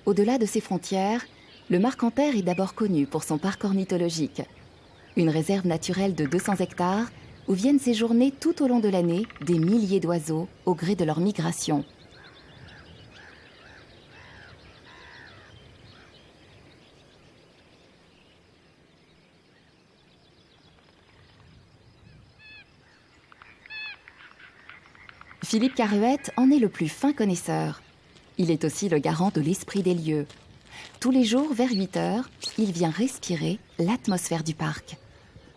Au-delà de ses frontières, le Marcanterre est d'abord connu pour son parc ornithologique. Une réserve naturelle de 200 hectares où viennent séjourner tout au long de l'année des milliers d'oiseaux au gré de leur migration. Philippe Caruette en est le plus fin connaisseur. Il est aussi le garant de l'esprit des lieux. Tous les jours, vers 8 heures, il vient respirer l'atmosphère du parc.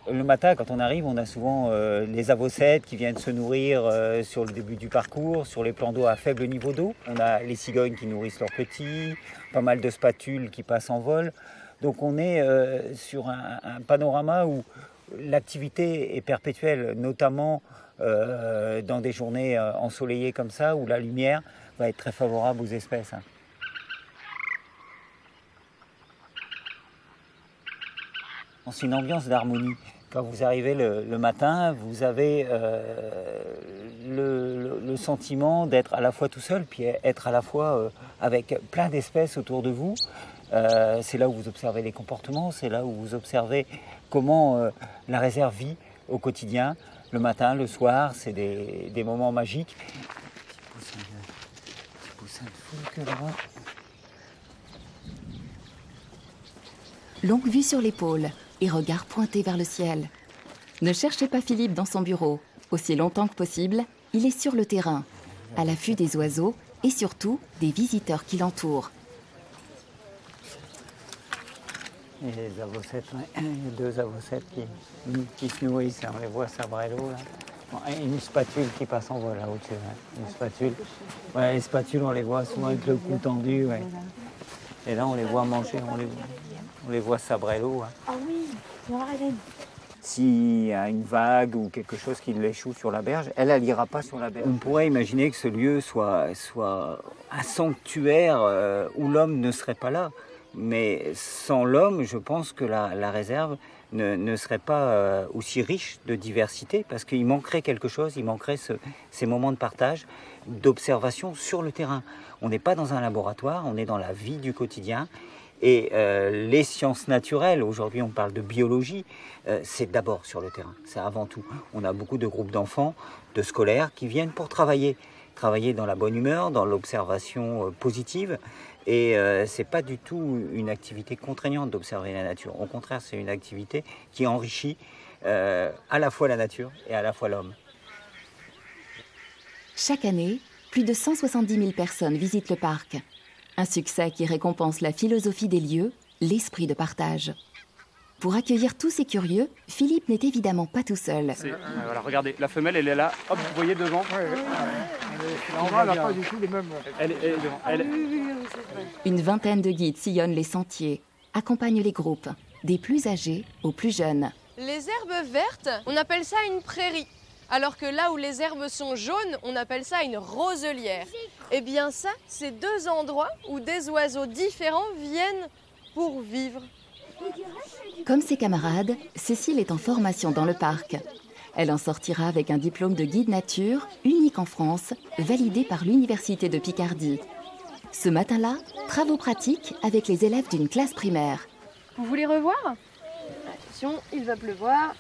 Le matin, quand on arrive, on a souvent les avocettes qui viennent se nourrir sur le début du parcours, sur les plans d'eau à faible niveau d'eau. On a les cigognes qui nourrissent leurs petits, pas mal de spatules qui passent en vol. Donc on est sur un panorama où l'activité est perpétuelle, notamment dans des journées ensoleillées comme ça, où la lumière va être très favorable aux espèces. C'est une ambiance d'harmonie. Quand vous arrivez le matin, vous avez le sentiment d'être à la fois tout seul, puis être à la fois avec plein d'espèces autour de vous. C'est là où vous observez les comportements, c'est là où vous observez comment la réserve vit au quotidien. Le matin, le soir, c'est des moments magiques. Petit poussin de fouque là-bas. Longue vue sur l'épaule et regard pointé vers le ciel. Ne cherchez pas Philippe dans son bureau. Aussi longtemps que possible, il est sur le terrain, à l'affût des oiseaux et surtout des visiteurs qui l'entourent. Et les avocettes, il y a 2 avocettes qui se nourrissent, on les voit sabrer l'eau là. Bon, et une spatule qui passe en vol là au-dessus. Ouais. Une spatule. Ouais, les spatules, on les voit souvent avec le cou tendu. Ouais. Et là, on les voit manger, on les voit sabrer l'eau. Hein. Ah oui, on va regarder. S'il y a une vague ou quelque chose qui l'échoue sur la berge, elle n'ira pas sur la berge. On pourrait imaginer que ce lieu soit un sanctuaire où l'homme ne serait pas là. Mais sans l'homme, je pense que la réserve ne serait pas aussi riche de diversité parce qu'il manquerait quelque chose, il manquerait ces moments de partage, d'observation sur le terrain. On n'est pas dans un laboratoire, on est dans la vie du quotidien. Et les sciences naturelles, aujourd'hui on parle de biologie, c'est d'abord sur le terrain, c'est avant tout. On a beaucoup de groupes d'enfants, de scolaires qui viennent pour travailler dans la bonne humeur, dans l'observation positive. Et c'est pas du tout une activité contraignante d'observer la nature. Au contraire, c'est une activité qui enrichit à la fois la nature et à la fois l'homme. Chaque année, plus de 170 000 personnes visitent le parc. Un succès qui récompense la philosophie des lieux, l'esprit de partage. Pour accueillir tous ces curieux, Philippe n'est évidemment pas tout seul. Voilà, regardez, la femelle, elle est là, hop, vous voyez devant. Elle n'a pas du tout les mêmes. Elle est devant. Une vingtaine de guides sillonnent les sentiers, accompagnent les groupes, des plus âgés aux plus jeunes. Les herbes vertes, on appelle ça une prairie. Alors que là où les herbes sont jaunes, on appelle ça une roselière. Eh bien ça, c'est 2 endroits où des oiseaux différents viennent pour vivre. Comme ses camarades, Cécile est en formation dans le parc. Elle en sortira avec un diplôme de guide nature, unique en France, validé par l'Université de Picardie. Ce matin-là, travaux pratiques avec les élèves d'une classe primaire. Vous voulez revoir? Attention, il va pleuvoir.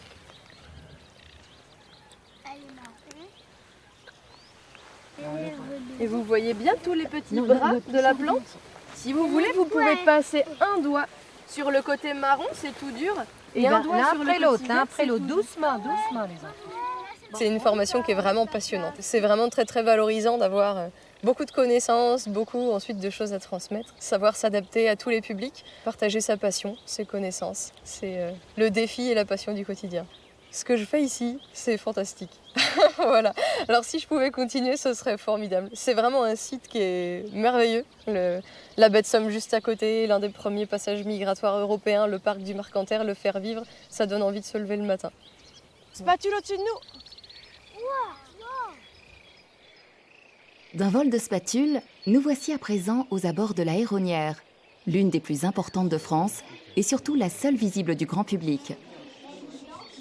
Et vous voyez bien tous les petits bras de la plante? Si vous voulez, vous pouvez passer un doigt sur le côté marron, c'est tout dur, et un doigt sur le l'autre, petit vert, après c'est l'autre, tout doux. doucement les enfants. C'est une formation qui est vraiment passionnante. C'est vraiment très très valorisant d'avoir beaucoup de connaissances, beaucoup ensuite de choses à transmettre. Savoir s'adapter à tous les publics, partager sa passion, ses connaissances. C'est le défi et la passion du quotidien. Ce que je fais ici, c'est fantastique. Voilà. Alors si je pouvais continuer, ce serait formidable. C'est vraiment un site qui est merveilleux. La baie de Somme juste à côté, l'un des premiers passages migratoires européens, le parc du Marcanterre, le faire vivre, ça donne envie de se lever le matin. Spatule au-dessus de nous! D'un vol de spatule, nous voici à présent aux abords de l'Aéronnière, l'une des plus importantes de France et surtout la seule visible du grand public.